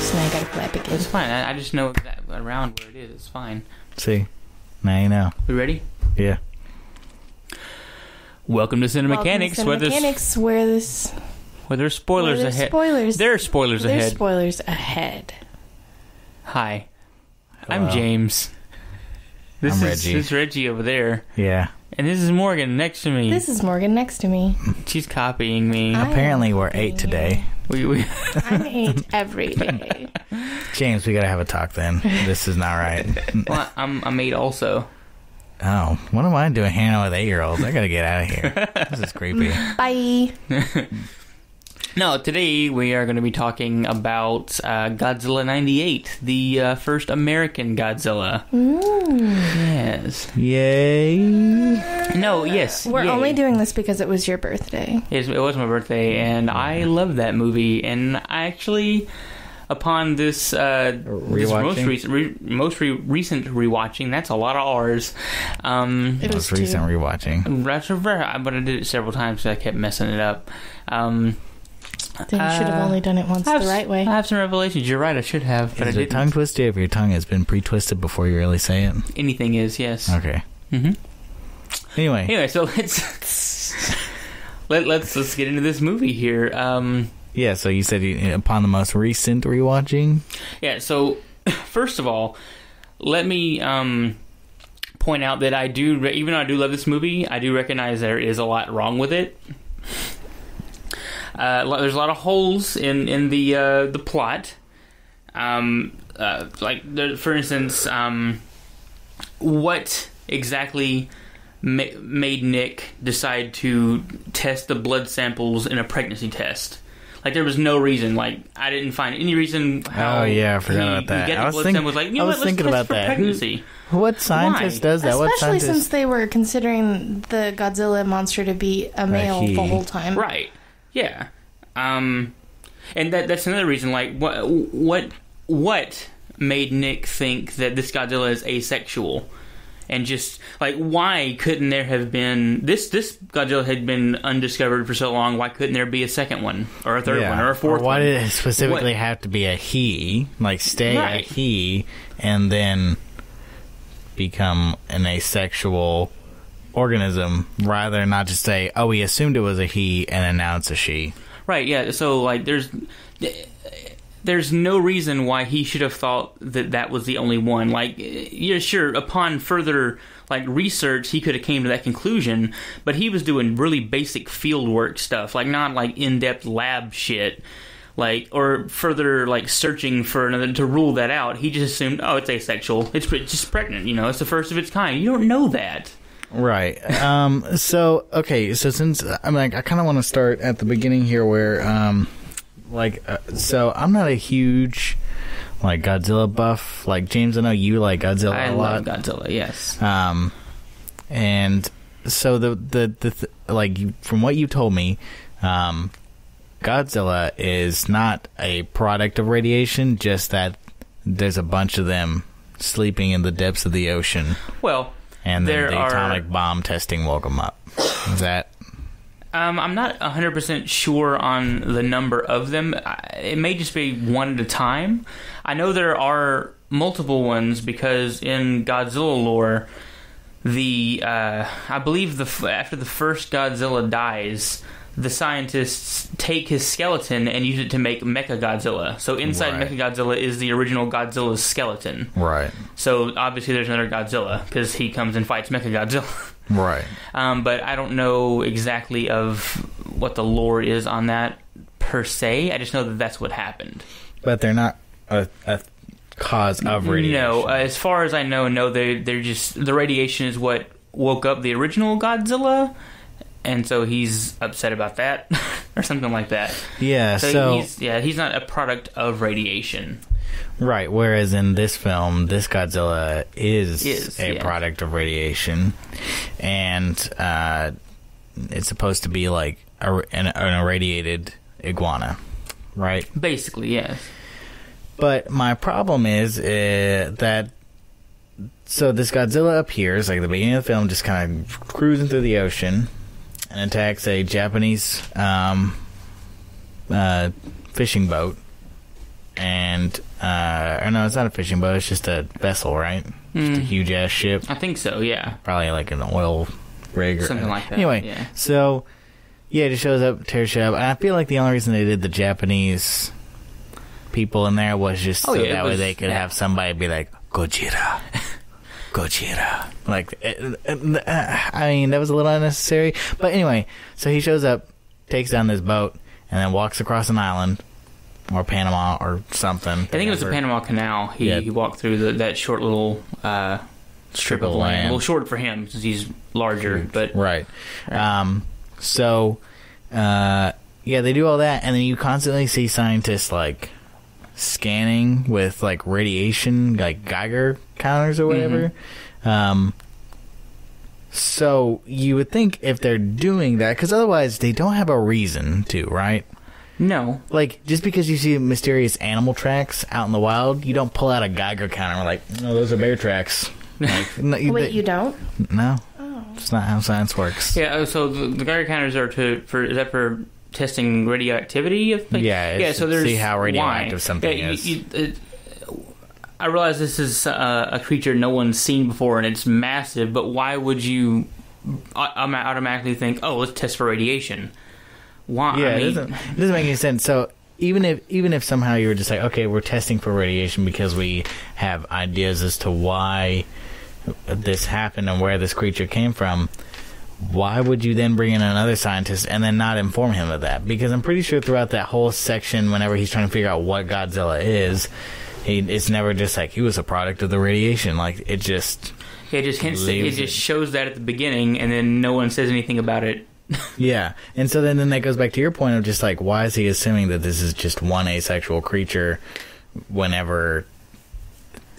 so now you gotta clap again. It's fine. I just know around where it is. It's fine. See? Now you know. We ready? Yeah. Welcome to Cinemechanics, where there's spoilers ahead. There are spoilers ahead. There's spoilers ahead. Hi. Hello. I'm James. I'm Regie. This is Regie over there. Yeah. And this is Morgan next to me. This is Morgan next to me. She's copying me. Apparently we're 8 today. I'm 8 every day. James, we gotta have a talk then. This is not right. Well, I'm 8 also. Oh, what am I doing hanging out with 8-year-olds? I gotta get out of here. This is creepy. Bye. No, today we are going to be talking about Godzilla 98, the first American Godzilla. Ooh. Yes. Yay. No, yes. We're yay. only doing this because it was your birthday. It was my birthday, and I love that movie. And I actually, upon this, most recent rewatching, that's a lot of R's. It was recent rewatching. But I did it several times, so I kept messing it up. Then you should have only done it once the right way. I have some revelations. You're right, I should have, but I Is it didn't. tongue twisted if your tongue has been pre-twisted before you really say it? Anything is, yes. Okay. Mm-hmm. Anyway, So let's get into this movie here. yeah, so you said upon the most recent rewatching? Yeah, so first of all, let me point out that even though I do love this movie, I do recognize there is a lot wrong with it. There's a lot of holes in the plot. For instance, what exactly made Nick decide to test the blood samples in a pregnancy test? Like, there was no reason. Like, I didn't find any reason how. Oh yeah, I forgot about that. I was thinking about that. Pregnancy. What scientist does that? Especially since they were considering the Godzilla monster to be a male the whole time. Right. Yeah. And that's another reason. Like, what made Nick think that this Godzilla is asexual? And just, like, why couldn't there have been... This Godzilla had been undiscovered for so long. Why couldn't there be a second one? Or a third one? Or a fourth one? Why did it specifically have to be a he? Like, stay a he, and then become an asexual organism, rather than not just say, oh, we assumed it was a he, and then now it's a she. Right, yeah. So, like, there's no reason why he should have thought that was the only one. Like, yeah, sure, upon further, like, research, he could have came to that conclusion, but he was doing really basic field work stuff, like, not, like, in-depth lab shit, like, or further, like, searching for another to rule that out. He just assumed, oh, it's asexual. It's just pregnant, it's the first of its kind. You don't know that. Right. So since I'm like, I kind of want to start at the beginning here where, so I'm not a huge, like, Godzilla buff. Like, James, I know you like Godzilla a lot. I love Godzilla, yes. And so from what you told me, Godzilla is not a product of radiation, just that there's a bunch of them sleeping in the depths of the ocean. Well, and then the atomic bomb testing woke them up. Is that... I'm not 100% sure on the number of them. It may just be one at a time. I know there are multiple ones because in Godzilla lore, I believe after the first Godzilla dies, the scientists take his skeleton and use it to make Mechagodzilla. So inside Mechagodzilla is the original Godzilla's skeleton. Right. So obviously there's another Godzilla because he comes and fights Mechagodzilla. Right. But I don't know exactly of what the lore is on that per se. I just know that that's what happened. But they're not a cause of radiation. No, as far as I know, no. They're just the radiation is what woke up the original Godzilla, and so he's upset about that or something like that. Yeah. So he's not a product of radiation. Right, whereas in this film, this Godzilla is a product of radiation, and it's supposed to be like an irradiated iguana, right? Basically, yes. But my problem is that... So this Godzilla appears, like at the beginning of the film, just kind of cruising through the ocean, and attacks a Japanese fishing boat. and or no, it's not a fishing boat. It's just a vessel, right? Just a huge ass ship. I think so. Yeah. Probably like an oil rig or something like that. Anyway, so yeah, it just shows up, tears shit up, and I feel like the only reason they did the Japanese people in there was just so that way they could have somebody be like Gojira. Gojira. Like, I mean, that was a little unnecessary. But anyway, so he shows up, takes down this boat, and then walks across an island, or Panama, or something. I think it was the Panama Canal. He walked through that short little strip of land. Well, short for him, since he's larger. But right. Yeah, they do all that, and then you constantly see scientists, like, scanning with, like, radiation, like, Geiger counters or whatever. So you would think if they're doing that, because otherwise they don't have a reason to, right? No. Like, just because you see mysterious animal tracks out in the wild, you don't pull out a Geiger counter and like, no, those are bear tracks. Like, wait, you don't? No. Oh. It's not how science works. Yeah, so the Geiger counters are is that for testing radioactivity? So there's see how radioactive something is. I realize this is a creature no one's seen before and it's massive, but why would you automatically think, oh, let's test for radiation? Why? Yeah, it doesn't make any sense. So even if somehow you were just like, okay, we're testing for radiation because we have ideas as to why this happened and where this creature came from, why would you then bring in another scientist and then not inform him of that? Because I'm pretty sure throughout that whole section, whenever he's trying to figure out what Godzilla is, it's never just like he was a product of the radiation. Like, it just... Yeah, it just shows that at the beginning, and then no one says anything about it. Yeah, and so then that goes back to your point of just like, why is he assuming that this is just one asexual creature whenever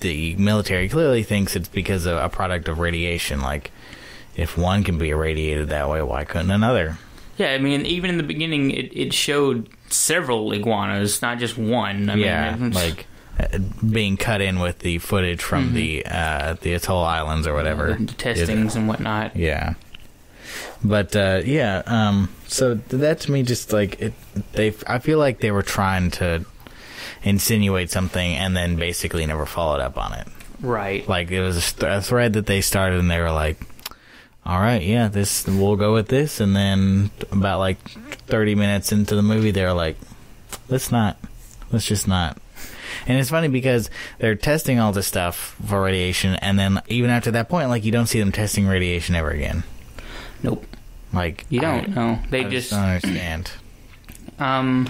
the military clearly thinks it's because of a product of radiation? Like, if one can be irradiated that way, why couldn't another? Yeah, I mean, even in the beginning, it showed several iguanas, not just one. I mean, like being cut in with the footage from the Atoll Islands or whatever. The testings and whatnot. Yeah. But, so that to me just, like, I feel like they were trying to insinuate something and then basically never followed up on it. Right. Like, it was a thread that they started and they were like, all right, yeah, we'll go with this. And then about, like, 30 minutes into the movie, they were like, let's just not. And it's funny because they're testing all this stuff for radiation, and then even after that point, like, you don't see them testing radiation ever again. Nope. Like, you don't know. They just don't understand. Like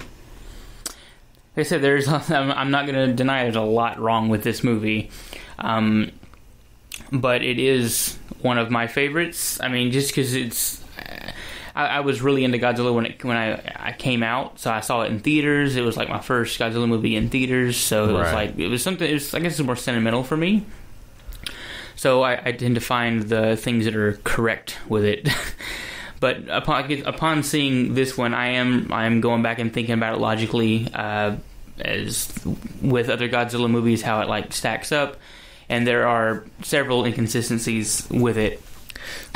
I said, I'm not going to deny there's a lot wrong with this movie, but it is one of my favorites. I mean, just because it's. I was really into Godzilla when I came out, so I saw it in theaters. It was like my first Godzilla movie in theaters, so it was something. I guess it's more sentimental for me. So I tend to find the things that are correct with it. But upon seeing this one, I am going back and thinking about it logically, as with other Godzilla movies, how it like stacks up, and there are several inconsistencies with it.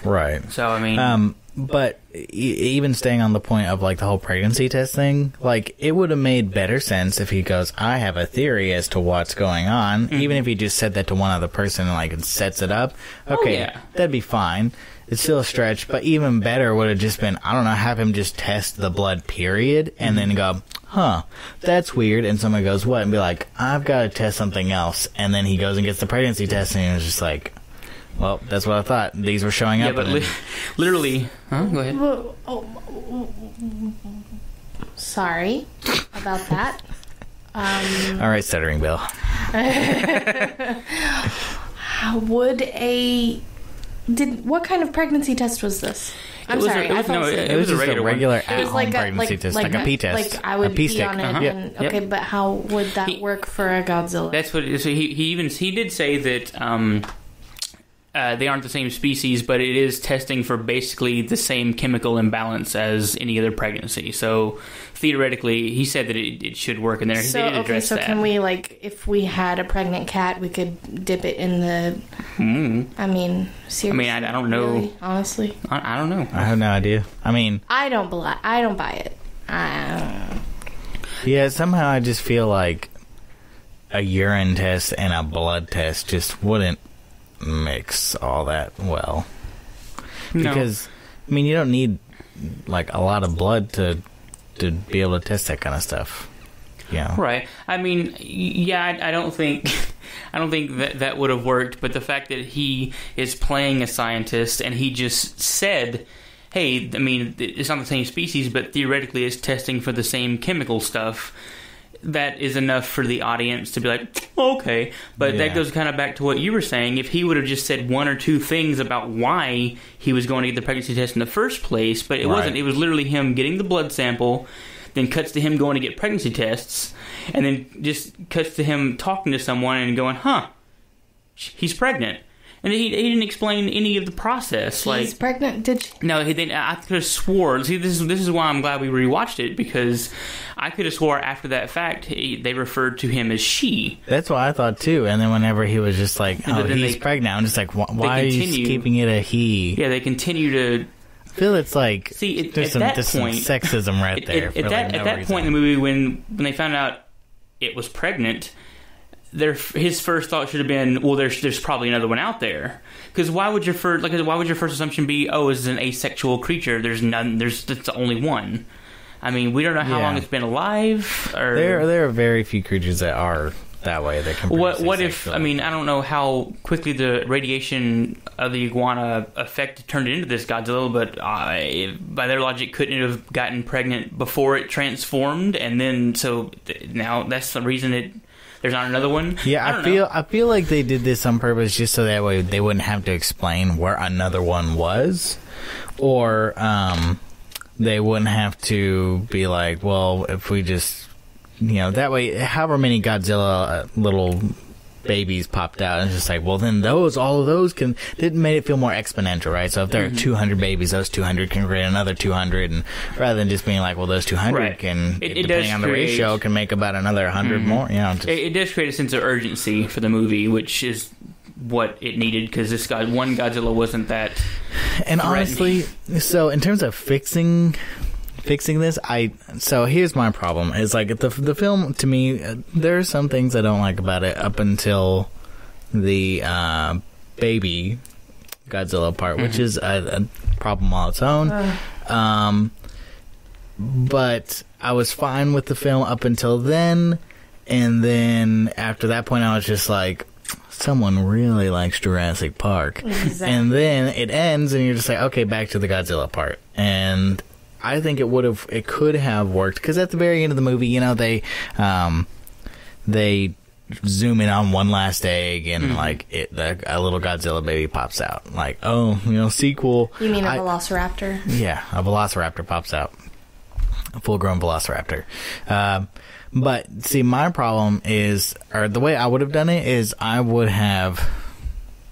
Right. So I mean. But even staying on the point of, like, the whole pregnancy test thing, like, it would have made better sense if he goes, I have a theory as to what's going on, even if he just said that to one other person and, like, it sets it up. Okay, that'd be fine. It's still a stretch, but even better would have just been, I don't know, have him just test the blood, period, and then go, that's weird, and someone goes, what? And be like, I've got to test something else, and then he goes and gets the pregnancy test, and he was just like... Well, that's what I thought. These were showing up. Yeah, but literally... Huh? Go ahead. Sorry about that. All right, Stuttering Bill. What kind of pregnancy test was this? I'm sorry. It was just a regular at-home pregnancy test, like a pee test. Like I would pee pee on it. Okay, but how would that work for a Godzilla? That's what. So he did say that. They aren't the same species, but it is testing for basically the same chemical imbalance as any other pregnancy. So theoretically, he said that it should work in there. They did address that. Can we, like, if we had a pregnant cat, we could dip it in the... I mean, seriously. I don't know. Really, honestly. I don't know. I have no idea. I mean... I don't buy it. Yeah, somehow I just feel like a urine test and a blood test just wouldn't mix all that well. Because, I mean, you don't need, like, a lot of blood to be able to test that kind of stuff. Yeah. Right. I mean, yeah, I don't think that would have worked, but the fact that he is playing a scientist and he just said, hey, I mean, it's not the same species, but theoretically it's testing for the same chemical stuff, that is enough for the audience to be like, okay. But that goes kind of back to what you were saying. If he would have just said one or two things about why he was going to get the pregnancy test in the first place, but it wasn't. It was literally him getting the blood sample, then cuts to him going to get pregnancy tests, and then just cuts to him talking to someone and going, he's pregnant. And he didn't explain any of the process. He's pregnant? No, I could have swore. See, this is why I'm glad we rewatched it, because I could have swore after that fact they referred to him as she. That's what I thought too. And then whenever he was just like, he's pregnant, I'm just like, why are you keeping it a he? Yeah, they continue to... I feel it's like, there's some sexism right there. At that point in the movie, when they found out it was pregnant... his first thought should have been, well, there's probably another one out there. Because why would your first assumption be, this is an asexual creature? There's none. It's the only one. I mean, we don't know how long it's been alive. Or there are very few creatures that are that way. That can. What if? I mean, I don't know how quickly the radiation of the iguana effect turned into this Godzilla, but by their logic, couldn't it have gotten pregnant before it transformed? And then now that's the reason there's not another one? Yeah, I feel like they did this on purpose just so that way they wouldn't have to explain where another one was. Or they wouldn't have to be like, well, if we just... that way, however many Godzilla little babies popped out, and it's just like, well, then all of those it made it feel more exponential, right? So if there are 200 babies, those 200 can create another 200, and rather than just being like, well, those 200 can, depending on the ratio, can make about another 100 more. It does create a sense of urgency for the movie, which is what it needed, because one Godzilla wasn't that and honestly, so in terms of fixing this, so here's my problem. It's like the film, to me, there are some things I don't like about it up until the baby Godzilla part, which is a problem all its own. But I was fine with the film up until then, and then after that point I was just like, someone really likes Jurassic Park. Exactly. And then it ends and you're just like, okay, back to the Godzilla part. And I think it could have worked, because at the very end of the movie, they zoom in on one last egg, and a little Godzilla baby pops out. Like, sequel. You mean a velociraptor? Yeah, a velociraptor pops out, a full-grown velociraptor. But see, my problem is, or the way I would have done it is, I would have.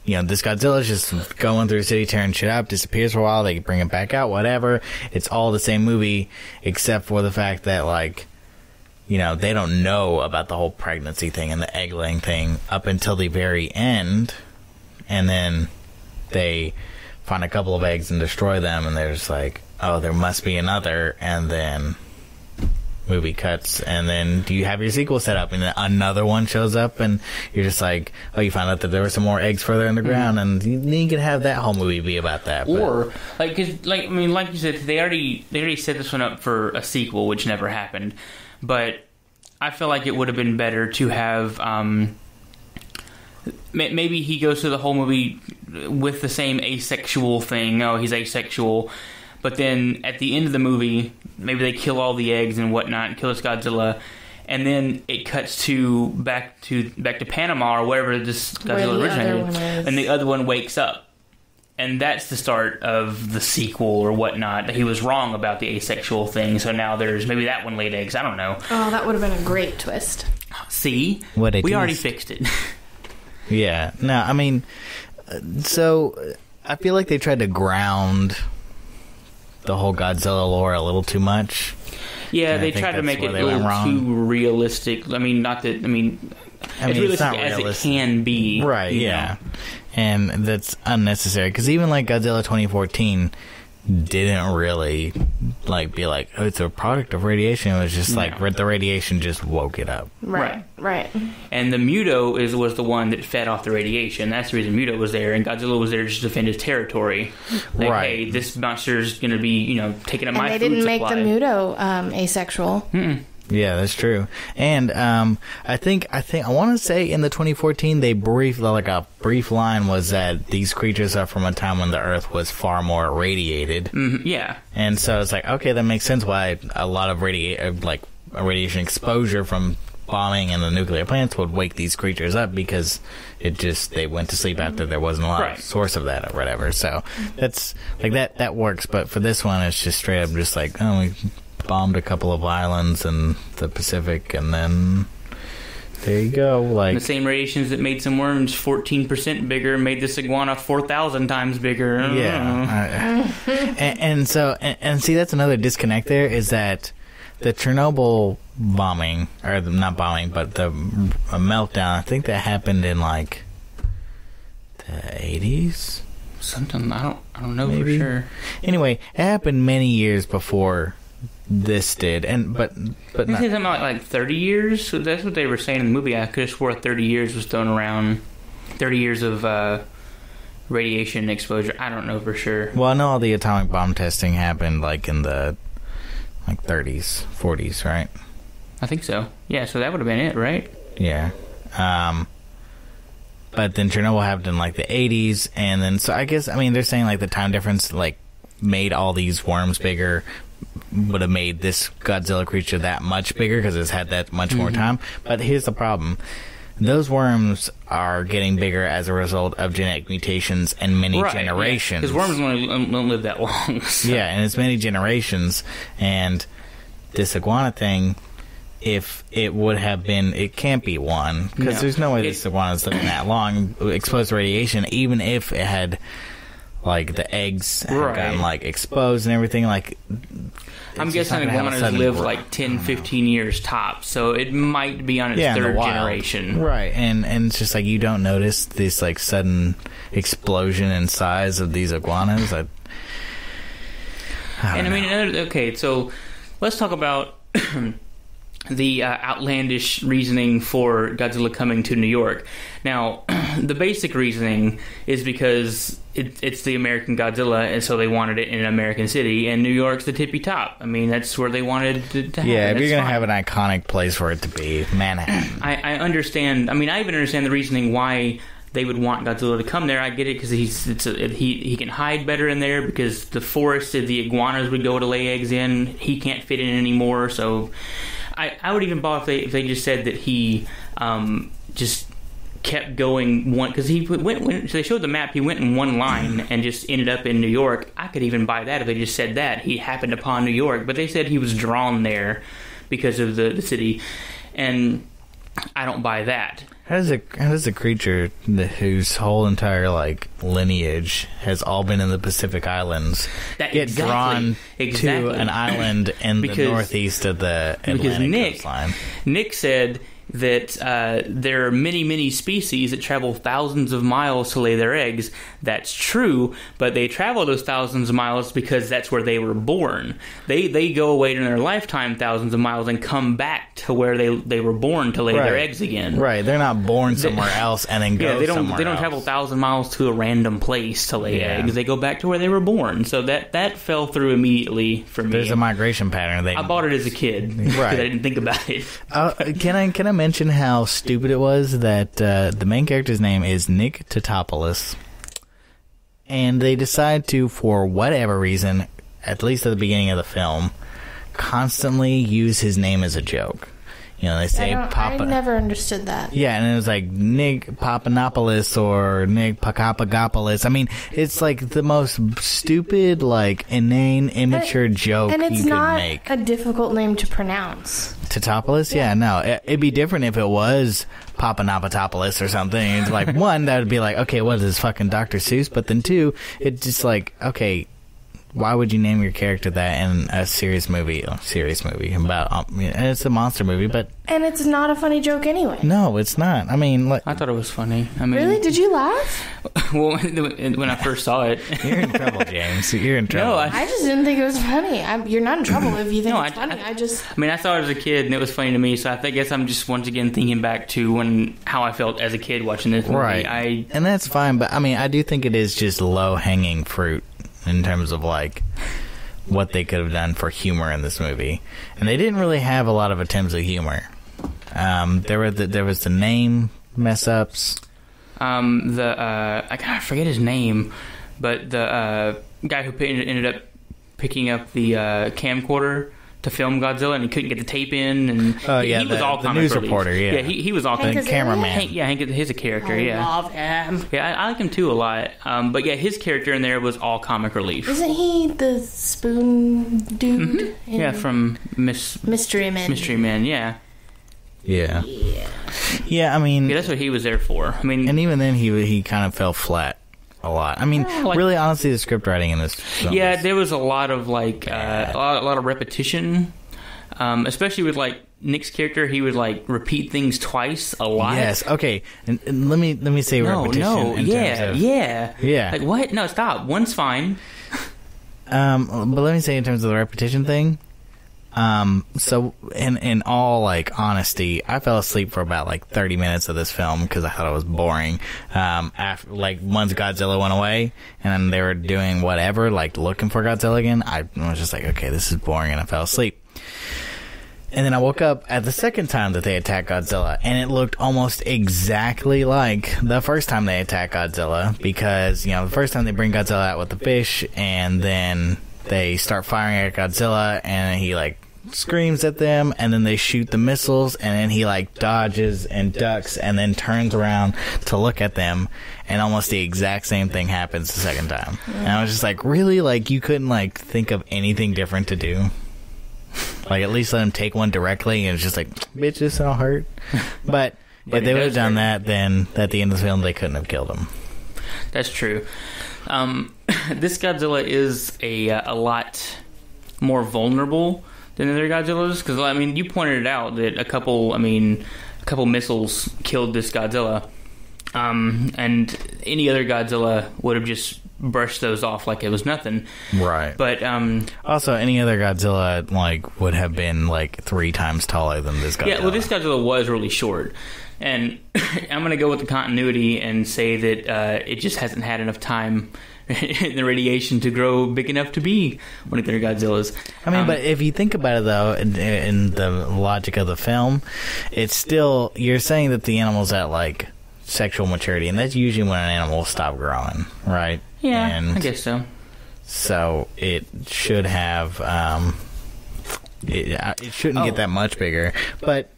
This Godzilla's just going through the city, tearing shit up, disappears for a while, they bring it back out, whatever. It's all the same movie, except for the fact that, they don't know about the whole pregnancy thing and the egg-laying thing up until the very end. And then they find a couple of eggs and destroy them, and they're just like, oh, there must be another, and then... movie cuts, and then do you have your sequel set up, and then another one shows up, and you're just like, oh, you found out that there were some more eggs further in the ground, and you can have that whole movie be about that. Or like you said, they already set this one up for a sequel, which never happened. But I feel like it would have been better to have maybe he goes through the whole movie with the same asexual thing. Oh, he's asexual. But then at the end of the movie, maybe they kill all the eggs and whatnot, and kill this Godzilla, and then it cuts back to Panama or wherever this Godzilla originated, and the other one wakes up, and that's the start of the sequel or whatnot. He was wrong about the asexual thing, so now maybe that one laid eggs. I don't know. Oh, that would have been a great twist. See, we already fixed it. Yeah. No, I mean, so I feel like they tried to ground the whole Godzilla lore a little too much. Yeah, they tried to make it a little too realistic. I mean, as realistic as it can be. Right, yeah. And that's unnecessary. Because even like Godzilla 2014, didn't really like be like, oh, it's a product of radiation. It was just like the radiation just woke it up. Right. And the Muto was the one that fed off the radiation. That's the reason Muto was there, and Godzilla was there to just defend his territory. Like, hey, this monster's going to be, taking up my food supply. And they didn't make the Muto asexual. Mm-mm. Yeah, that's true. And I want to say in the 2014 a brief line was that these creatures are from a time when the Earth was far more irradiated. Mm-hmm. Yeah. And so it's like, okay, that makes sense why a lot of radiation exposure from bombing and the nuclear plants would wake these creatures up, because they went to sleep after there wasn't a lot of source of that or whatever. So that's like that works. But for this one, it's just straight up just like, oh, we bombed a couple of islands in the Pacific, and then there you go. Like the same radiations that made some worms 14% bigger made this iguana 4,000 times bigger. And see, that's another disconnect. There is that the Chernobyl bombing, or not bombing, but the meltdown. I think that happened in like the 80s. Something I don't know maybe. For sure. Anyway, it happened many years before this did, but not. They say something like 30 years. So that's what they were saying in the movie. I could have swore 30 years was thrown around. 30 years of radiation exposure. I don't know for sure. Well, I know all the atomic bomb testing happened like in the 30s, 40s, right? I think so. Yeah, so that would have been it, right? Yeah. But then Chernobyl happened in like the 80s, and then so I guess they're saying like the time difference like made all these worms bigger, would have made this Godzilla creature that much bigger because it's had that much more time. But here's the problem. Those worms are getting bigger as a result of genetic mutations and many generations. Because worms don't live that long. So. Yeah, and it's many generations. And this iguana thing, if it would have been, it can't be one. Because there's no way this iguana's living that long exposed to radiation, even if it had, like, the eggs had gotten, like, exposed and everything. Like, I'm guessing iguanas live like 10, 15 years tops, so it might be on its third generation. Right, and it's just like you don't notice this like sudden explosion in size of these iguanas. I don't know. Okay, so let's talk about the outlandish reasoning for Godzilla coming to New York. Now, the basic reasoning is because it's the American Godzilla, and so they wanted it in an American city, and New York's the tippy top. That's where they wanted to have it. Yeah, if you're going to have an iconic place for it to be, Manhattan. I understand. I even understand the reasoning why they would want Godzilla to come there. I get it, because he can hide better in there, because the forest that the iguanas would go to lay eggs in, he can't fit in anymore, so... I would even buy if they just said that he just kept going one, because he when they showed the map, he went in one line and just ended up in New York. I could even buy that if they just said that he happened upon New York, but they said he was drawn there because of the city, and I don't buy that. How does a creature whose whole entire like lineage has all been in the Pacific Islands get drawn to an island in the northeast of the Atlantic coastline? Nick said that there are many, many species that travel thousands of miles to lay their eggs. That's true, but they travel those thousands of miles because that's where they were born. They go away in their lifetime thousands of miles and come back to where they were born to lay their eggs again. Right, they're not born somewhere else and then go somewhere they don't travel 1,000 miles to a random place to lay eggs. They go back to where they were born. So that fell through immediately for me. There's a migration pattern. I bought it as a kid because I didn't think about it. Can I mention how stupid it was that the main character's name is Nick Totopoulos, and they decide to, for whatever reason, at least at the beginning of the film, constantly use his name as a joke. They say Papa. I never understood that. Yeah, and it was like Nick Papanopoulos or Nick Pakapagopoulos. It's like the most stupid, like inane, immature joke you could make. And it's not a difficult name to pronounce. Totopoulos? Yeah, no. It'd be different if it was Papanopoulos or something. It's like, one, that would be like, okay, what is this, fucking Dr. Seuss? But then two, it's just like, okay, why would you name your character that in a serious movie about and it's a monster movie, but and it's not a funny joke anyway. No, it's not. I mean, like, I thought it was funny. I mean, really? Did you laugh? Well, when I first saw it, you're in trouble, James. You're in trouble. No, I just didn't think it was funny. You're not in trouble if you think it's funny. I mean, I saw it as a kid and it was funny to me. So I guess I'm just once again thinking back to how I felt as a kid watching this movie. Right. And that's fine, but I mean, I do think it is just low hanging fruit in terms of like what they could have done for humor in this movie, and they didn't really have a lot of attempts at humor. There was the name mess ups. I forget his name, but the guy who ended up picking up the camcorder to film Godzilla, and he couldn't get the tape in, and he was all the news reporter. Yeah, he was all the cameraman. Hank is a character. I love him. Yeah, I like him too a lot. But yeah, his character in there was all comic relief. Isn't he the spoon dude? Mm-hmm. Yeah, from Mystery Men. Mystery Men. Yeah. Yeah. I mean, that's what he was there for. I mean, and even then, he kind of fell flat a lot. I mean, really, honestly, the script writing in this film there was a lot of a lot of repetition, especially with like Nick's character. He would like repeat things twice a lot. Yes. Okay. And let me say repetition. No. Yeah. Like what? No, stop. One's fine. But let me say in terms of the repetition thing. So in all like honesty, I fell asleep for about like 30 minutes of this film because I thought it was boring. After once Godzilla went away and they were doing whatever, like looking for Godzilla again, I was just like, okay, this is boring, and I fell asleep. And then I woke up at the second time that they attacked Godzilla, and it looked almost exactly like the first time they attacked Godzilla, because the first time they bring Godzilla out with the fish, and then they start firing at Godzilla, and he like screams at them, and then they shoot the missiles, and then he like dodges and ducks and then turns around to look at them, and almost the exact same thing happens the second time. And I was just like, really? Like, you couldn't like think of anything different to do? Like, at least let him take one directly, and it's just like, bitch, this all hurt. But if they would have done that, then at the end of the film they couldn't have killed him. That's true. This Godzilla is a lot more vulnerable than the other Godzillas, because I mean, you pointed it out that a couple missiles killed this Godzilla, and any other Godzilla would have just brushed those off like it was nothing. Right. But also, any other Godzilla like would have been like 3 times taller than this Godzilla. Yeah, well, this Godzilla was really short. And I'm going to go with the continuity and say that it just hasn't had enough time in the radiation to grow big enough to be one of their Godzillas. I mean, but if you think about it, though, in the logic of the film, it's still, you're saying that the animal's at, like, sexual maturity, and that's usually when an animal will stop growing, right? Yeah, and I guess so. So it should have, it shouldn't get that much bigger, but,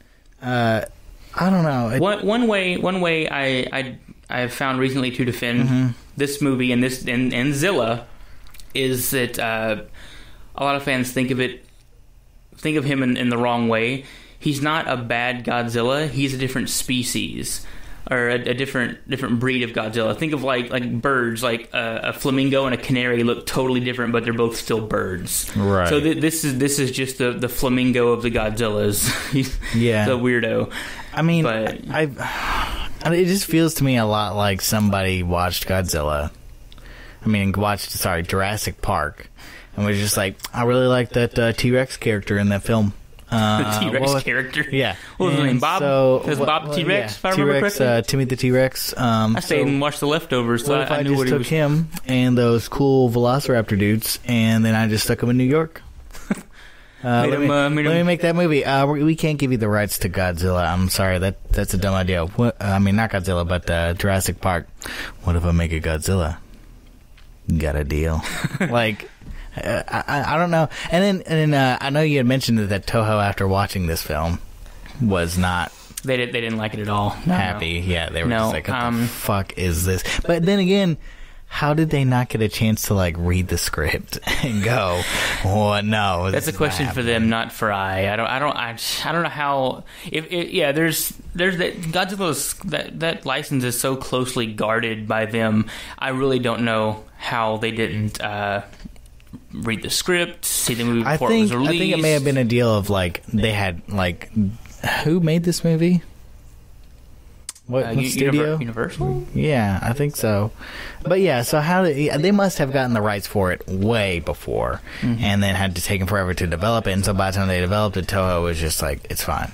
I don't know. One way I have found recently to defend this movie and Zilla is that a lot of fans think of him in the wrong way. He's not a bad Godzilla. He's a different species, or a different breed of Godzilla. Think of like birds, like a flamingo and a canary look totally different, but they're both still birds. Right. So this is just the flamingo of the Godzillas. He's the weirdo. I mean, but it just feels to me a lot like somebody watched Godzilla. I mean, Jurassic Park, and was just like, I really like that T-Rex character in that film. The T-Rex character? Yeah. What was his name? Bob? So, was Bob the T-Rex, yeah. if I remember correctly? Timmy the T-Rex. I stayed and watched The Leftovers, so I knew what he was. Took him and those cool Velociraptor dudes, and then I just stuck them in New York. Let me make that movie. We can't give you the rights to Godzilla. I'm sorry, that's a dumb idea. I mean, not Godzilla, but Jurassic Park. What if I make a Godzilla? Got a deal. Like, I don't know. And then I know you had mentioned that Toho, after watching this film, was not. They didn't like it at all. Happy. No. Yeah, they were just like, what the fuck is this? But then again, how did they not get a chance to like read the script and go, "Oh no"? That's a question for them, not for I. I don't know how. There's that Godzilla's that license is so closely guarded by them. I really don't know how they didn't read the script, see the movie before it was released. I think it may have been a deal of like they had like who made this movie? What studio? Universal? Yeah, I think so. But yeah, so they must have gotten the rights for it way before, and then had to take them forever to develop it. And so by the time they developed it, Toho was just like, it's fine.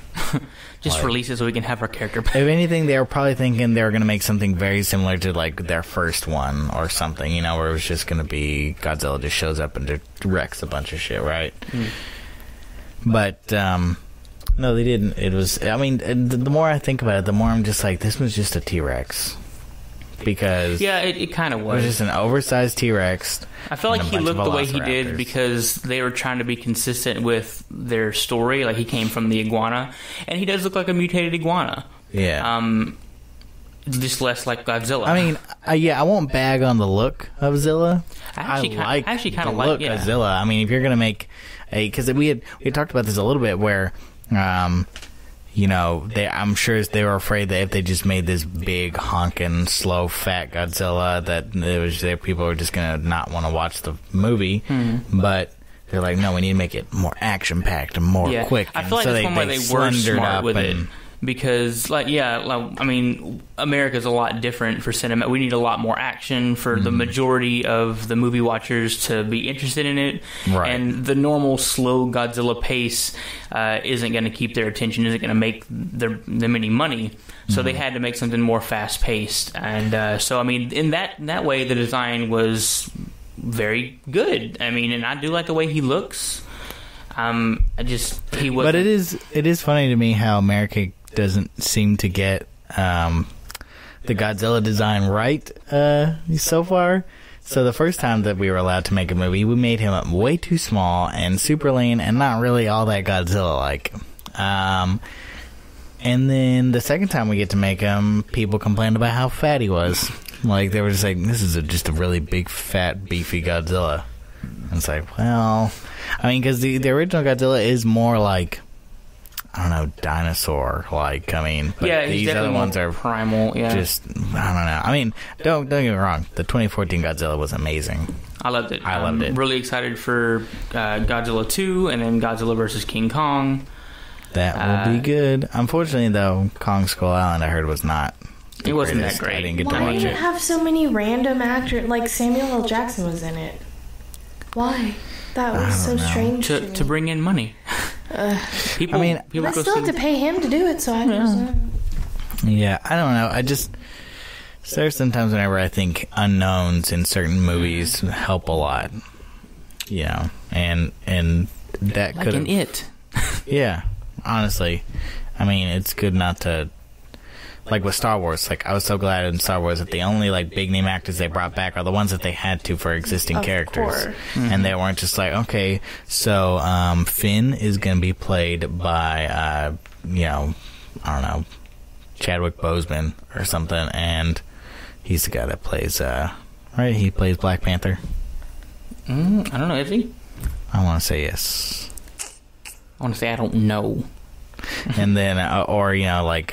Just like, release it so we can have our character back. If anything, they were probably thinking they were going to make something very similar to like their first one or something, you know, where it was just going to be Godzilla just shows up and just wrecks a bunch of shit, right? But no, they didn't. It was, I mean, the more I think about it, the more I'm just like, this was just a T-Rex. Because yeah, it kind of was. It was just an oversized T-Rex. I felt like he looked the way he did because they were trying to be consistent with their story. Like, he came from the iguana, and he does look like a mutated iguana. Yeah. Just less like Godzilla. I mean, yeah, I won't bag on the look of Zilla. I actually kind of like look of Zilla. I mean, if you're gonna make because we had talked about this a little bit where. You know, I'm sure they were afraid that if they just made this big, honking, slow, fat Godzilla, that people were just going to not want to watch the movie. But they're like, no, we need to make it more action-packed and more quick. I feel like that's one way they were smart with it. Because, I mean, America's a lot different for cinema. We need a lot more action for the majority of the movie watchers to be interested in it. Right. And the normal slow Godzilla pace isn't going to keep their attention, isn't going to make them any money. So they had to make something more fast-paced. And so, I mean, in that way, the design was very good. I mean, and I do like the way he looks. He was. But it is funny to me how America doesn't seem to get the Godzilla design right so far. So the first time that we were allowed to make a movie, we made him way too small and super lean and not really all that Godzilla-like. And then the second time we get to make him, people complained about how fat he was. Like, they were just like, this is just a really big, fat, beefy Godzilla. And it's like, well, I mean, because the original Godzilla is more like, I don't know, dinosaur-like. I mean, but yeah, these other ones are primal. Yeah, just, I don't know. I mean, don't get me wrong. The 2014 Godzilla was amazing. I loved it. I loved it. Really excited for Godzilla 2 and then Godzilla vs. King Kong. That will be good. Unfortunately, though, Kong Skull Island, I heard, was not. It wasn't that great. I didn't get Why to watch do you it. have so many random actors? Like Samuel L. Jackson was in it. Why? That was so strange to bring in money. People, I still have to pay him to do it, so I don't. Yeah, I don't know. There's sometimes whenever I think unknowns in certain movies help a lot, you know, and that like could in It. Yeah, honestly, I mean, it's good not to. Like with Star Wars, like I was so glad in Star Wars that the only like big name actors they brought back are the ones that they had to for existing characters, and they weren't just like, okay, so Finn is going to be played by you know, I don't know, Chadwick Boseman or something, and he's the guy that plays right, he plays Black Panther. I don't know, is he? I want to say yes. I want to say I don't know. And then or you know, like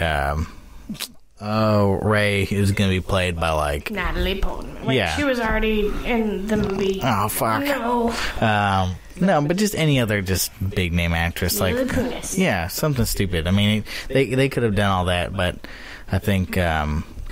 Ray is going to be played by like Natalie Portman. Wait, yeah, she was already in the movie. Oh fuck. No. No, but just any other just big name actress, like yeah, something stupid. I mean, they could have done all that, but I think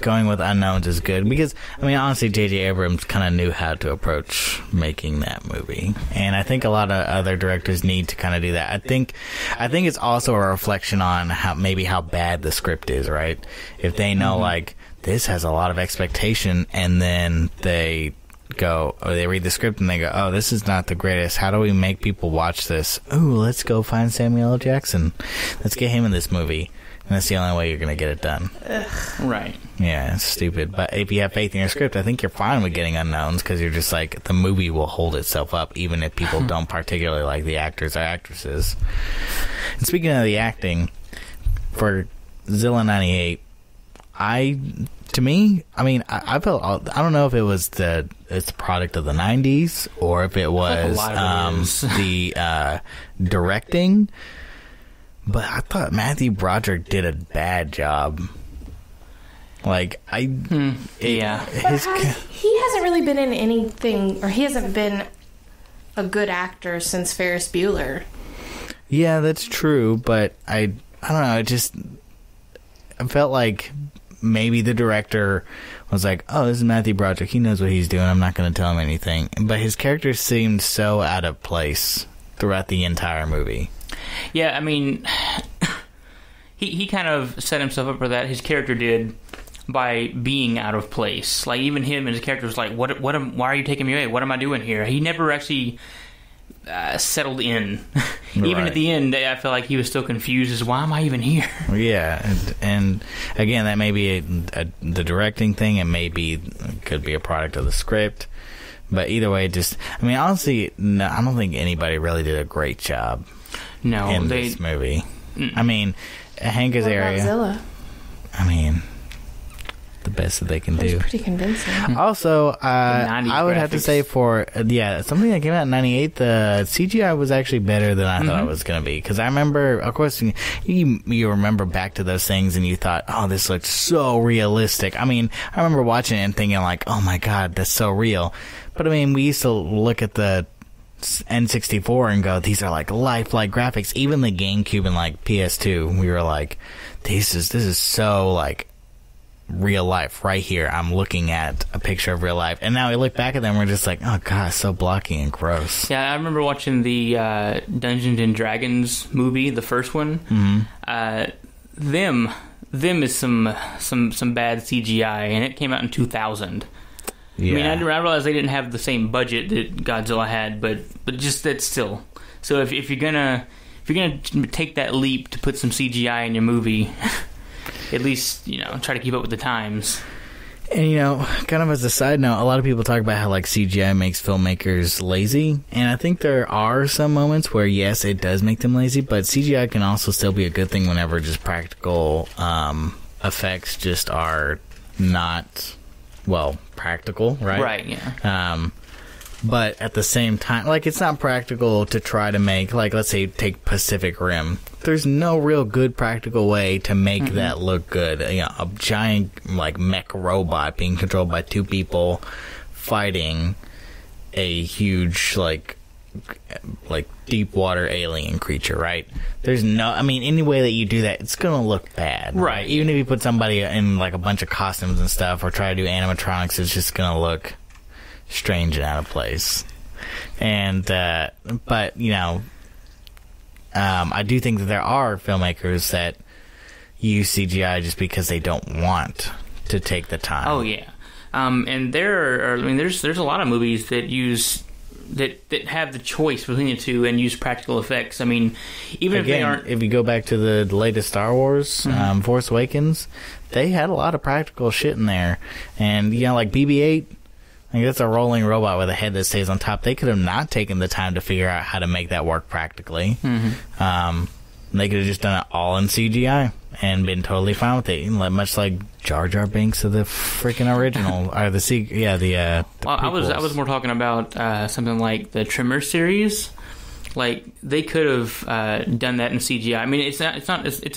going with unknowns is good because I mean, honestly, J.J. Abrams kind of knew how to approach making that movie, and I think a lot of other directors need to kind of do that. I think it's also a reflection on how bad the script is, right? If they know like this has a lot of expectation, and then they go or they read the script and they go, oh, this is not the greatest. How do we make people watch this? Ooh, let's go find Samuel L. Jackson. Let's get him in this movie. And that's the only way you're going to get it done. Right. Yeah, it's stupid. But if you have faith in your script, I think you're fine with getting unknowns because you're just like, the movie will hold itself up even if people don't particularly like the actors or actresses. And speaking of the acting, for Zilla 98, I felt, I don't know if it was it's the product of the 90s or if it was the directing. But I thought Matthew Broderick did a bad job. Like, he hasn't really been in anything, or he hasn't been a good actor since Ferris Bueller. Yeah, that's true, but I don't know, I felt like maybe the director was like, oh, this is Matthew Broderick, he knows what he's doing, I'm not going to tell him anything. But his character seemed so out of place throughout the entire movie. Yeah, I mean, he kind of set himself up for that. His character did, by being out of place. Like, even him and his character was like, why are you taking me away? What am I doing here? He never actually settled in. Even at the end, I feel like he was still confused as why am I even here? Yeah, and again, that may be the directing thing. It could be a product of the script. But either way, I mean, honestly, no, I don't think anybody really did a great job in this movie. I mean, Hank Azaria. Godzilla. I mean, the best that they can do. Pretty convincing. Also, I would have to say something that came out in 98, the CGI was actually better than I thought it was going to be. Because I remember, of course, you remember back to those things and you thought, oh, this looks so realistic. I mean, I remember watching it and thinking like, oh my God, that's so real. But I mean, we used to look at the N64 and go, these are like lifelike graphics. Even the GameCube and like PS2, we were like, this is so like real life right here. I'm looking at a picture of real life, and now we look back at them, we're just like, oh god, so blocky and gross. Yeah, I remember watching the Dungeons and Dragons movie, the first one. Them is some bad CGI, and it came out in 2000. Yeah. I mean, I realized they didn't have the same budget that Godzilla had, but just that still. So if you're gonna take that leap to put some CGI in your movie, at least, try to keep up with the times. And, kind of as a side note, a lot of people talk about how, like, CGI makes filmmakers lazy. And I think there are some moments where, yes, it does make them lazy, but CGI can also still be a good thing whenever just practical effects just are not, practical, right? Right, yeah. But at the same time, like, it's not practical to try to make, like, let's say, take Pacific Rim. There's no real good practical way to make that look good. A giant, like, mech robot being controlled by two people fighting a huge, like deep water alien creature, right? There's any way that you do that, it's gonna look bad. Right. Even if you put somebody in, like, a bunch of costumes and stuff, or try to do animatronics, it's just gonna look strange and out of place. And but I do think that there are filmmakers that use CGI just because they don't want to take the time. Oh yeah. And there's a lot of movies that use that have the choice between the two and use practical effects. I mean, even if they aren't. If you go back to the latest Star Wars, Force Awakens, they had a lot of practical shit in there. And like BB-8. Like, that's a rolling robot with a head that stays on top. They could have not taken the time to figure out how to make that work practically. They could have just done it all in CGI and been totally fine with it. Much like Jar Jar Binks of the freaking original, or the I was more talking about something like the Trimmer series. Like, they could have done that in CGI. I mean, it's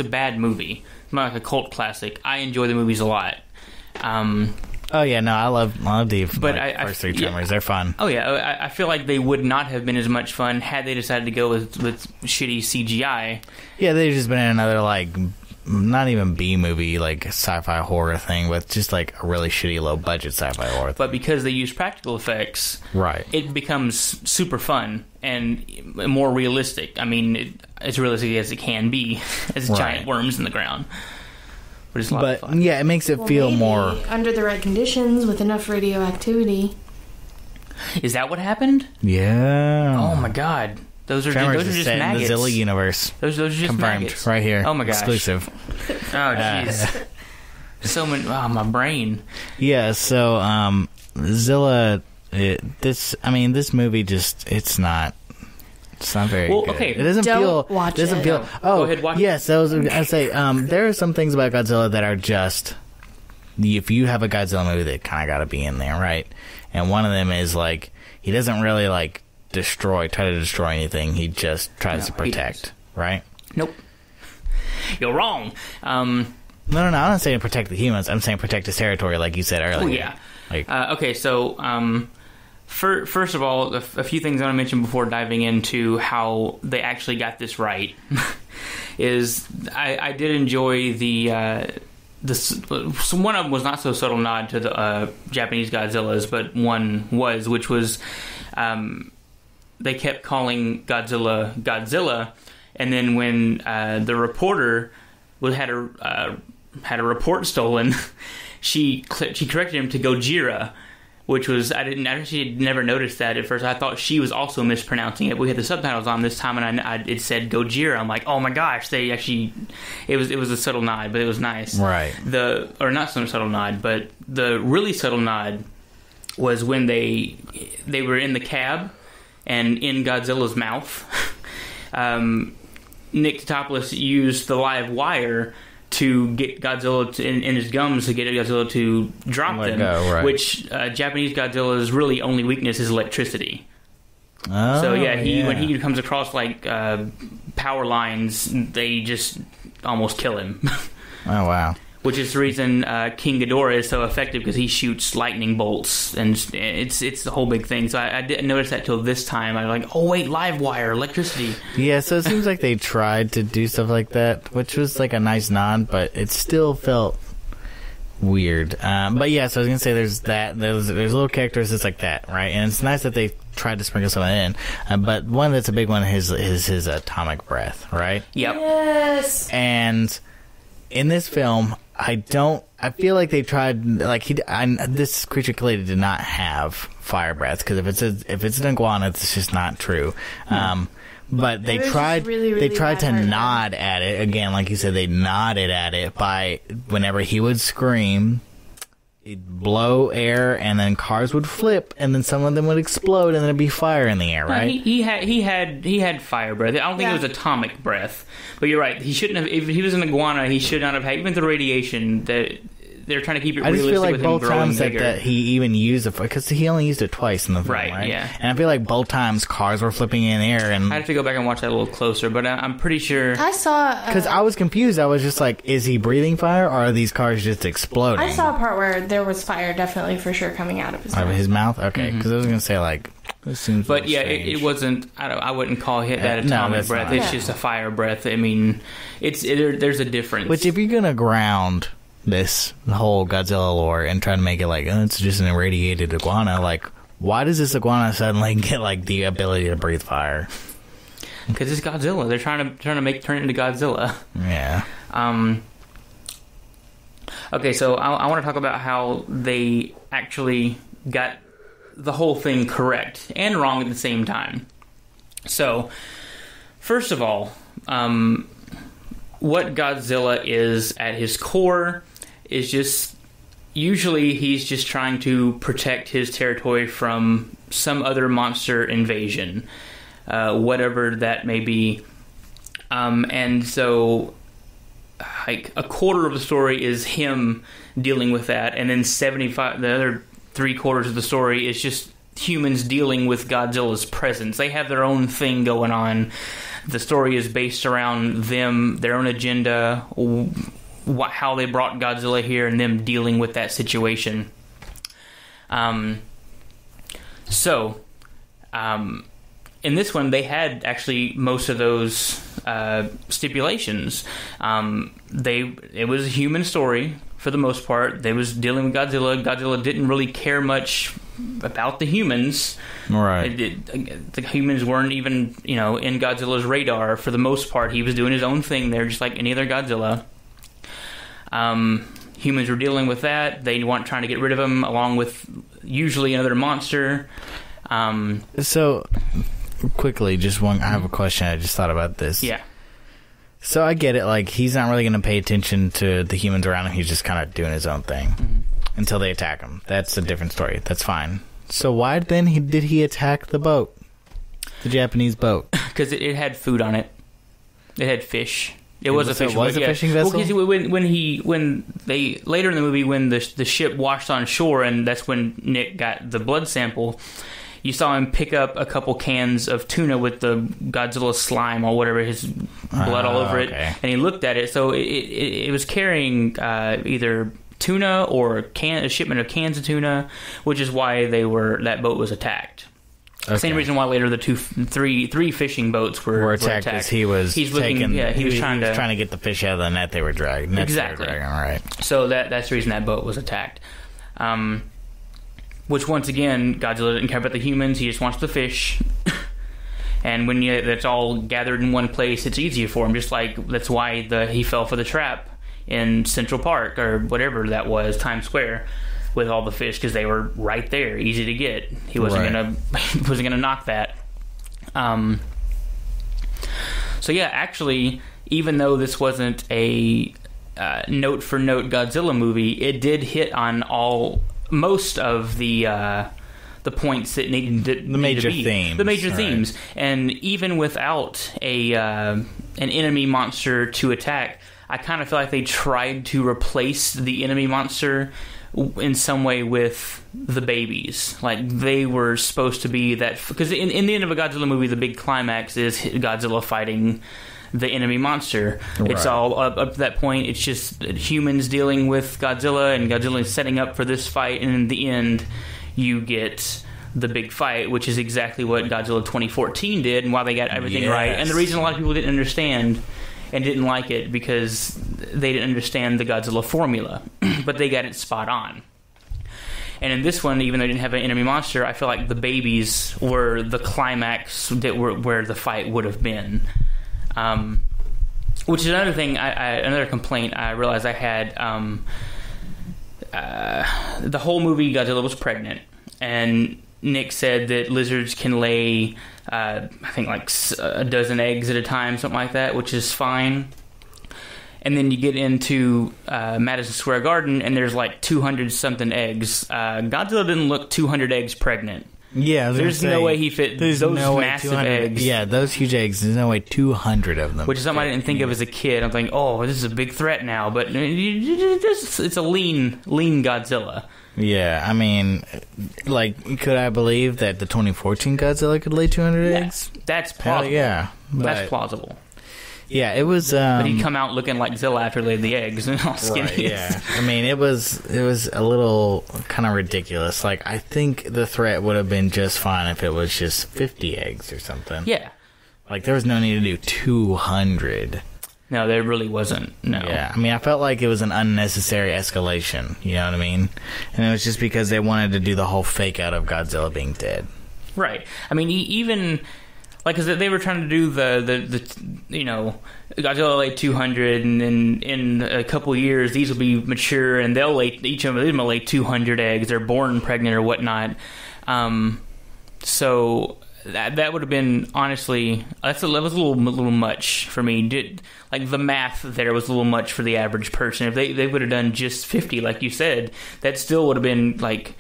a bad movie. It's not like a cult classic. I enjoy the movies a lot. Oh yeah, no, I love the first three Tremors. Yeah. They're fun. Oh yeah, I feel like they would not have been as much fun had they decided to go with shitty CGI. Yeah, they've just been in another, like, not even B movie, like, sci-fi horror thing, but just like a really shitty low budget sci-fi horror thing. But because they use practical effects, right, it becomes super fun and more realistic. I mean, as realistic as it can be, as giant worms in the ground. But it's a lot of fun. Yeah, it makes it feel more under the right conditions with enough radioactivity. Is that what happened? Yeah. Oh my god. Those are just maggots. The Zilla universe. Those are just confirmed maggots. Right here. Oh my gosh. Exclusive. Oh jeez. So many. Oh, my brain. Yeah. So Zilla. This movie just it's not very good. Okay. It doesn't feel. Watch it doesn't feel. Oh, go ahead, watch yes. I say there are some things about Godzilla that are just. If you have a Godzilla movie, that kind of got to be in there, right? And one of them is, like, he doesn't really, like, try to destroy anything. He just tries to protect, right? Nope. You're wrong. No, I'm not saying protect the humans. I'm saying protect his territory, like you said earlier. Oh yeah. Okay, so First of all, a few things I want to mention before diving into how they actually got this right is I did enjoy so one of them was not so subtle nod to the Japanese Godzillas, but one was, which was they kept calling Godzilla Godzilla, and then when the reporter had a report stolen, she corrected him to Gojira, which was I actually never noticed that at first. I thought she was also mispronouncing it. We had the subtitles on this time, and it said Gojira. I'm like, oh my gosh, they actually it was a subtle nod, but it was nice. Right. Or not some subtle nod, but the really subtle nod was when they were in the cab and in Godzilla's mouth. Nick Totopoulos used the live wire to get Godzilla in his gums to get Godzilla to drop them, right. Which Japanese Godzilla's really only weakness is electricity. Oh, So when he comes across like power lines, they just almost kill him. Oh wow. Which is the reason King Ghidorah is so effective, because he shoots lightning bolts, and it's the whole big thing. So I didn't notice that till this time. I was like, oh wait, live wire, electricity. Yeah, so it seems like they tried to do stuff like that, which was like a nice nod, but it still felt weird. But yeah, so I was gonna say there's little characteristics like that, right? And it's nice that they tried to sprinkle some of it in. But one that's a big one is his atomic breath, right? Yep. Yes. And in this film, I feel like they tried, like this creature clearly did not have fire breath, because if it's an iguana, it's just not true. But they tried really to nod at it again, like you said, they nodded at it by whenever he would scream, it'd blow air, and then cars would flip, and then some of them would explode, and then there'd be fire in the air, right? He had fire breath. I don't think it was atomic breath, but you're right. He shouldn't have. If he was an iguana, he should not have had even the radiation that they're trying to keep it I just realistic feel like with him both growing times bigger. that he even used it, because he only used it twice in the film, right? Yeah. And I feel like both times cars were flipping in the air, and I have to go back and watch that a little closer, but I'm pretty sure. I saw because I was confused. I was just like, is he breathing fire, or are these cars just exploding? I saw a part where there was fire, definitely for sure, coming out of his mouth. Out of his mouth? Okay, because I was gonna say like, this seems. But yeah, it wasn't. I wouldn't call it that No, atomic that's breath. not. It's just a fire breath. I mean, there's a difference. Which, if you're gonna ground this whole Godzilla lore and try to make it like, oh, it's just an irradiated iguana, like, why does this iguana suddenly get like the ability to breathe fire? Because it's Godzilla. They're trying to turn it into Godzilla. Yeah. Okay, so I want to talk about how they actually got the whole thing correct and wrong at the same time. So, first of all, what Godzilla is at his core is just, usually he's just trying to protect his territory from some other monster invasion, whatever that may be. And so, like, a quarter of the story is him dealing with that, and then the other 3/4 of the story is just humans dealing with Godzilla's presence. They have their own thing going on. The story is based around them, their own agenda, how they brought Godzilla here, and them dealing with that situation. In this one, they had actually most of those stipulations. It was a human story for the most part. They was dealing with Godzilla. Godzilla didn't really care much about the humans. Right. The humans weren't even, in Godzilla's radar for the most part. He was doing his own thing there, just like any other Godzilla. Humans were dealing with that. They weren't trying to get rid of him, along with usually another monster. So, quickly, I have a question. I just thought about this. Yeah. So I get it. Like, he's not really going to pay attention to the humans around him. He's just kind of doing his own thing until they attack him. That's a different story. That's fine. So why then did he attack the boat, the Japanese boat? Because it had food on it. It had fish. It was a fishing vessel. Well, when they later in the movie, when the ship washed on shore, and that's when Nick got the blood sample. You saw him pick up a couple cans of tuna with the Godzilla slime or whatever, his blood all over it, and he looked at it. So it was carrying either tuna or a shipment of cans of tuna, which is why that boat was attacked. Okay. Same reason why later the three fishing boats were attacked. Because he was trying to get the fish out of the net they were dragging. Exactly. Right. So that's the reason that boat was attacked. Which once again, Godzilla didn't care about the humans. He just wants the fish. And when that's all gathered in one place, it's easier for him. Just like that's why he fell for the trap in Central Park or whatever that was, Times Square, with all the fish because they were right there, easy to get. He wasn't gonna knock that. So yeah, actually, even though this wasn't a note for note Godzilla movie, it did hit on most of the points that needed to be. The major themes. And even without an enemy monster to attack, I kind of feel like they tried to replace the enemy monster in some way with the babies. Like, they were supposed to be that... Because in the end of a Godzilla movie, the big climax is Godzilla fighting the enemy monster. Right. It's all up to that point. It's just humans dealing with Godzilla, and Godzilla is setting up for this fight, and in the end, you get the big fight, which is exactly what Godzilla 2014 did, and why they got everything right. And the reason a lot of people didn't understand and didn't like it because they didn't understand the Godzilla formula, but they got it spot on. And in this one, even though they didn't have an enemy monster, I feel like the babies were the climax that were where the fight would have been. Which is another thing, another complaint I realized I had. The whole movie, Godzilla was pregnant, and Nick said that lizards can lay, I think, like a dozen eggs at a time, something like that, which is fine. And then you get into Madison Square Garden, and there's like 200-something eggs. Godzilla didn't look 200 eggs pregnant. Yeah, there's no way he fit those massive eggs. Yeah, those huge eggs. There's no way 200 of them. Which is something I didn't think of as a kid. I'm thinking, oh, this is a big threat now. But it's a lean Godzilla. Yeah, I mean, like, could I believe that the 2014 Godzilla could lay 200 eggs? That's plausible. Yeah, that's plausible. Yeah, it was. But he'd come out looking like Zilla after he laid the eggs and all skinny. Right, yeah, I mean, it was a little kind of ridiculous. Like, I think the threat would have been just fine if it was just 50 eggs or something. Yeah, like there was no need to do 200. No, there really wasn't. No. Yeah, I mean, I felt like it was an unnecessary escalation. You know what I mean? And it was just because they wanted to do the whole fake out of Godzilla being dead. Right. I mean, even. Like, because they were trying to do the Godzilla laid 200, and then in a couple of years these will be mature, and each of them will lay 200 eggs. They're born pregnant or whatnot. So that would have been, honestly, that was a little much for me. Like, the math there was a little much for the average person. If they would have done just 50, like you said, that still would have been like.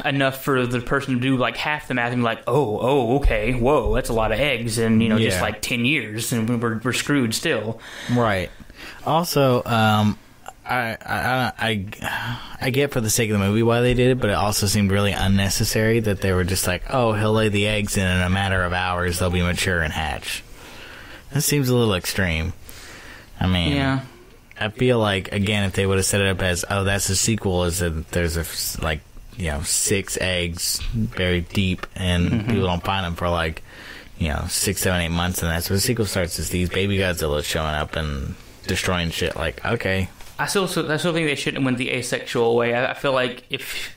Enough for the person to do like half the math and be like, oh, okay, whoa, that's a lot of eggs, and just like 10 years, and we're screwed still. Right. Also, I get for the sake of the movie why they did it, but it also seemed really unnecessary that they were just like, oh, he'll lay the eggs, and in a matter of hours they'll be mature and hatch. That seems a little extreme. I mean, yeah. I feel like, again, if they would have set it up as, oh, that's a sequel, is that there's a 6 eggs buried deep, and people don't find them for 6, 7, 8 months, and that's where the sequel starts, is these baby Godzillas showing up and destroying shit. Like, okay. I still think they shouldn't have went the asexual way. I feel like if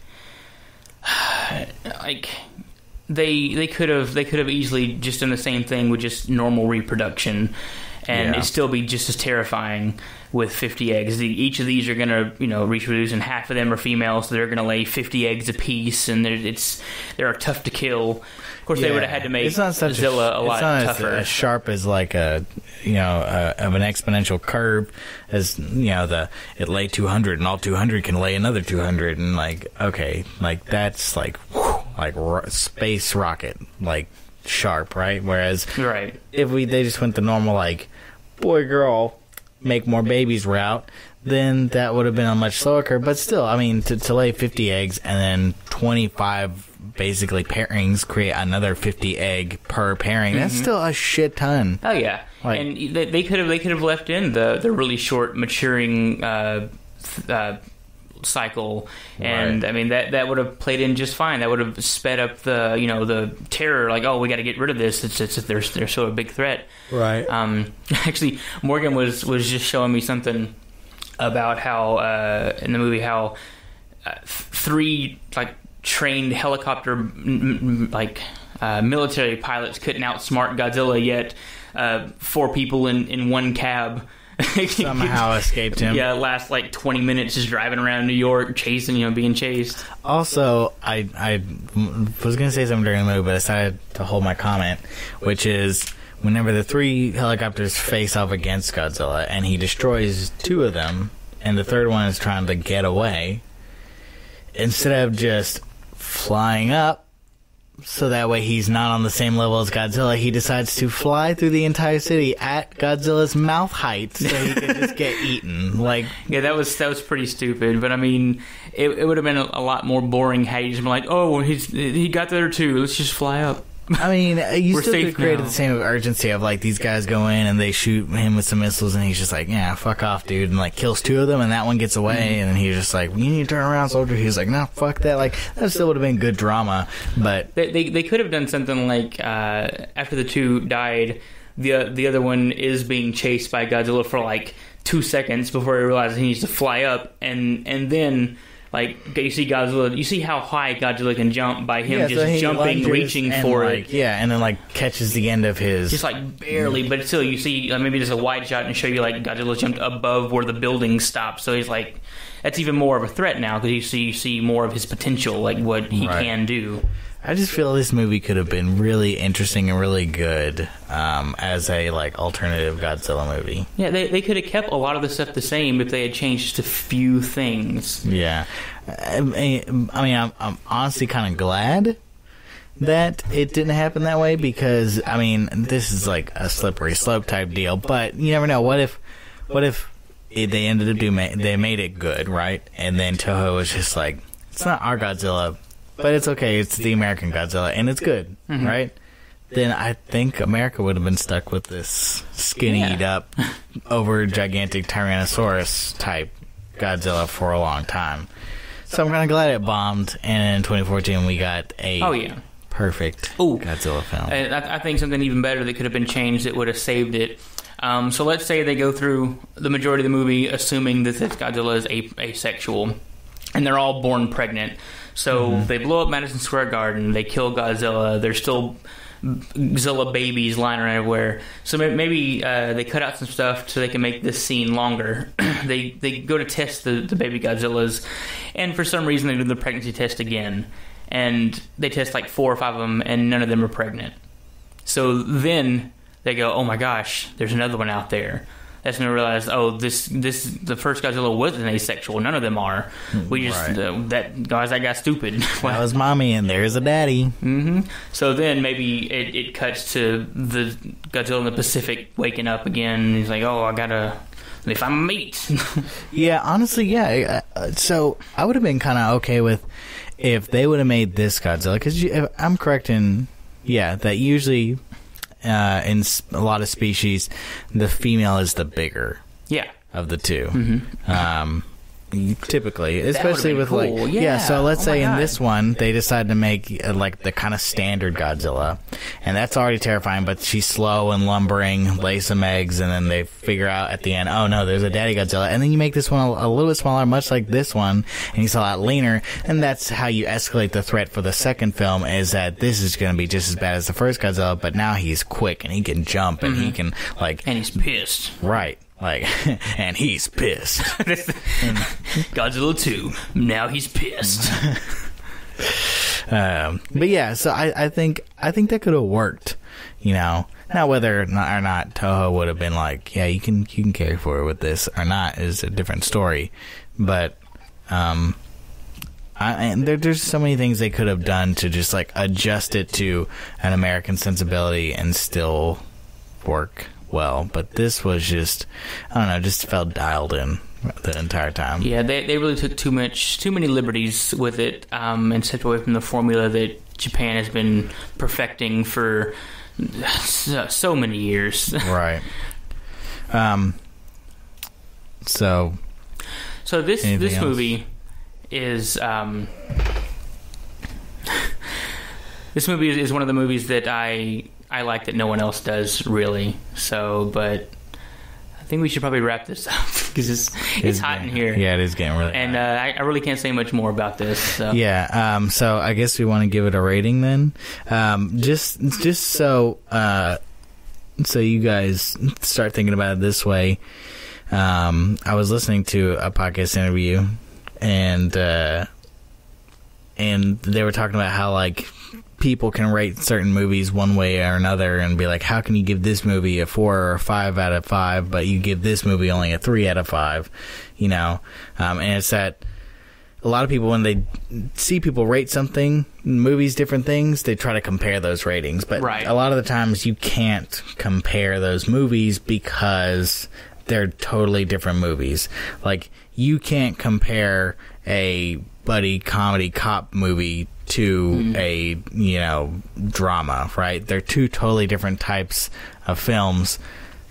they could have easily just done the same thing with just normal reproduction, and it'd still be just as terrifying with 50 eggs. Each of these are going to, reproduce, and half of them are females, so they're going to lay 50 eggs apiece, and they're tough to kill. Of course, they would have had to make Zilla a lot tougher. It's not as sharp as like of an exponential curve as, it lay 200, and all 200 can lay another 200, and that's space rocket, sharp, right? Whereas if they just went the normal, boy, girl, make more babies route, then that would have been a much slower curve. But still, I mean, to lay 50 eggs and then 25 basically pairings create another 50 egg per pairing, that's still a shit ton. Oh yeah. And they could have left in the really short maturing cycle, and I mean that would have played in just fine. That would have sped up the the terror. Like, oh, we got to get rid of this. They're so a big threat. Right. Actually, Morgan was just showing me something about how in the movie how 3 like trained helicopter military pilots couldn't outsmart Godzilla, yet 4 people in one cab somehow escaped him. Yeah, last like 20 minutes just driving around New York, chasing, being chased. Also, I was going to say something during the movie, but I decided to hold my comment, which is whenever the 3 helicopters face off against Godzilla and he destroys 2 of them, and the third one is trying to get away, instead of just flying up, so that way he's not on the same level as Godzilla, he decides to fly through the entire city at Godzilla's mouth height so he can just get eaten. Like, yeah, that was pretty stupid. But I mean, it would have been a lot more boring had he just been like, oh, he got there too. Let's just fly up. I mean, you We're still safe could create now. the same urgency of like these guys go in and they shoot him with some missiles and he's just like, yeah, fuck off, dude, and like kills 2 of them and that one gets away and then he's just like, you need to turn around, soldier. He's like, no, fuck that. Like, that still would have been good drama, but They could have done something like after the 2 died, the other one is being chased by Godzilla for like 2 seconds before he realizes he needs to fly up, and then. Like, you see Godzilla, you see how high Godzilla can jump by him just jumping, reaching for it. Yeah, and then, like, catches the end of his... Just, like, barely, but still, you see, maybe there's a wide shot and show you, like, Godzilla jumped above where the building stops. So he's, like, that's even more of a threat now, because you see more of his potential, like, what he can do. I just feel this movie could have been really interesting and really good as a like alternative Godzilla movie. Yeah, they could have kept a lot of the stuff the same if they had changed just a few things. Yeah, I mean, I'm honestly kind of glad that it didn't happen that way, because I mean, this is like a slippery slope type deal. But you never know. What if they ended up they made it good, right? And then Toho was just like, it's not our Godzilla. But it's okay, it's the American Godzilla, and it's good, right? Then I think America would have been stuck with this skinnied up, over gigantic Tyrannosaurus type Godzilla for a long time. So I'm kind of glad it bombed, and in 2014 we got a perfect Godzilla film. I think something even better that could have been changed that would have saved it. So let's say they go through the majority of the movie assuming that this Godzilla is asexual, and they're all born pregnant. So they blow up Madison Square Garden, they kill Godzilla, there's still Godzilla babies lying around everywhere. So maybe they cut out some stuff so they can make this scene longer. They go to test the baby Godzillas, and for some reason they do the pregnancy test again. And they test like 4 or 5 of them, and none of them are pregnant. So then they go, oh my gosh, there's another one out there. That's when I realized, the first Godzilla wasn't asexual. None of them are. We just that guy stupid. That was mommy, and there's a daddy. Mm-hmm. So then maybe it cuts to the Godzilla in the Pacific waking up again. And he's like, I gotta find my mate. Yeah, honestly, yeah. So I would have been kind of okay with if they would have made this Godzilla, because if I'm correct in that usually. In a lot of species, the female is the bigger of the 2. Typically, especially with cool. So let's say in this one they decide to make like the kind of standard Godzilla, and that's already terrifying, but she's slow and lumbering, lay some eggs, and then they figure out at the end, oh no, there's a daddy Godzilla, and then you make this one a little bit smaller, much like this one, and he's a lot leaner, and that's how you escalate the threat for the second film, is that this is going to be just as bad as the first Godzilla, but now he's quick and he can jump and he can and he's pissed, right? Like, and he's pissed. Godzilla 2. Now he's pissed. But yeah, so I think that could have worked. Now whether or not Toho would have been like, yeah, you can carry forward with this or not is a different story. But and there's so many things they could have done to just like adjust it to an American sensibility and still work well, but this was just, I don't know, just felt dialed in the entire time. Yeah, they really took too many liberties with it, and stepped away from the formula that Japan has been perfecting for so many years. Right. So So this else? movie is this movie is one of the movies that I like that no one else does really. So, but I think we should probably wrap this up because it's hot in here. Yeah, it is getting really and hot. I really can't say much more about this. So. Yeah. So I guess we want to give it a rating then. Just so you guys start thinking about it this way. I was listening to a podcast interview, and they were talking about how like people can rate certain movies one way or another, and be like, how can you give this movie a 4 or a 5 out of 5, but you give this movie only a 3 out of 5? You know, and it's that a lot of people, when they see people rate something, movies, different things, they try to compare those ratings. But a lot of the times you can't compare those movies because they're totally different movies. Like, you can't compare a buddy comedy cop movie to a, drama, right? They're two totally different types of films.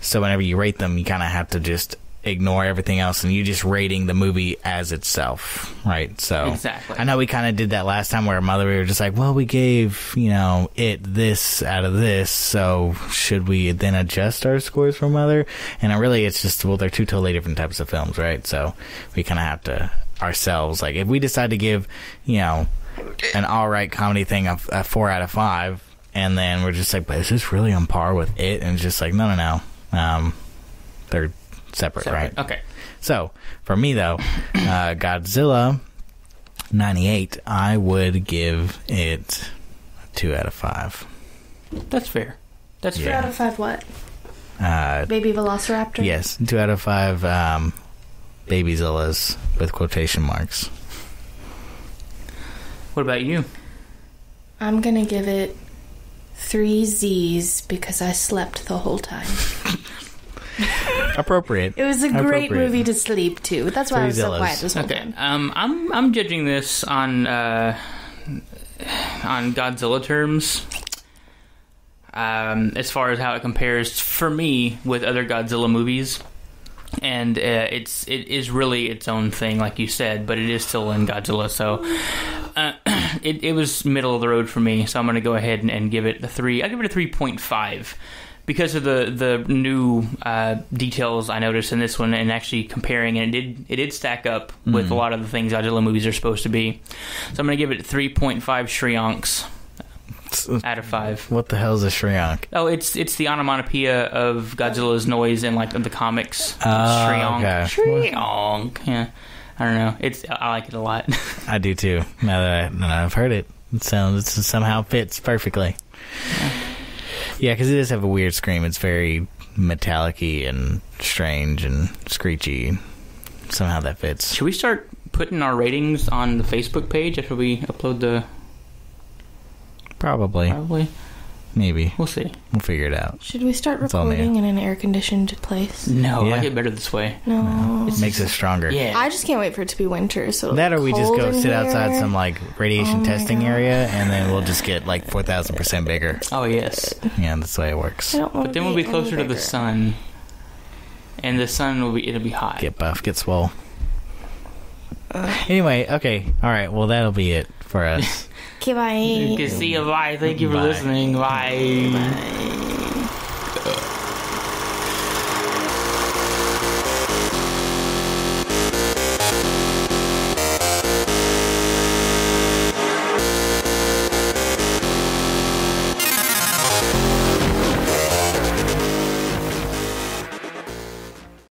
So whenever you rate them, you kind of have to just ignore everything else, and you're just rating the movie as itself, right? So exactly. I know we kind of did that last time where we were just like, well, we gave it this out of this, so should we then adjust our scores for Mother? And really it's just, well, they're two totally different types of films, right? So we kind of have to ourselves, like, if we decide to give an alright comedy thing a 4 out of 5, and then we're just like, but is this really on par with it? And it's just like, no, they're separate, right? Okay. So, for me, though, Godzilla 98, I would give it 2 out of 5. That's fair. That's 2 fair. out of 5 what? Baby Velociraptor? Yes, 2 out of 5 Babyzillas with quotation marks. What about you? I'm going to give it 3 Z's because I slept the whole time. Appropriate. It was a great movie to sleep to. That's why I was so quiet this whole time. Okay. I'm judging this on Godzilla terms. As far as how it compares for me with other Godzilla movies, and it is really its own thing, like you said, but it is still in Godzilla. So it was middle of the road for me. So I'm going to go ahead and give it a 3. I'll give it a 3.5. Because of the new details I noticed in this one, and actually comparing, and it did stack up with a lot of the things Godzilla movies are supposed to be. So I'm going to give it 3.5 Shrianks out of 5. What the hell is a Shriank? Oh, it's the onomatopoeia of Godzilla's noise in like the comics. Shriank. Okay. Shriank. Yeah, I don't know. I like it a lot. I do too. Now that I've heard it, it somehow fits perfectly. Yeah, because it does have a weird scream. It's very metallic-y and strange and screechy. Somehow that fits. Should we start putting our ratings on the Facebook page after we upload the... Probably. Maybe. We'll see. We'll figure it out. Should we start recording in an air-conditioned place? No, I get better this way. No. It makes us stronger. Yeah. I just can't wait for it to be winter. So that, or we just go sit here. outside some like radiation testing area, and then we'll just get like 4,000% bigger. Oh, yes. Yeah, that's the way it works. But then we'll be closer to the sun. And the sun it'll be hot. Get buff, get swole. Anyway, okay. Alright, well that'll be it for us. Okay, bye. You can see you. Bye. Thank you for listening. Bye.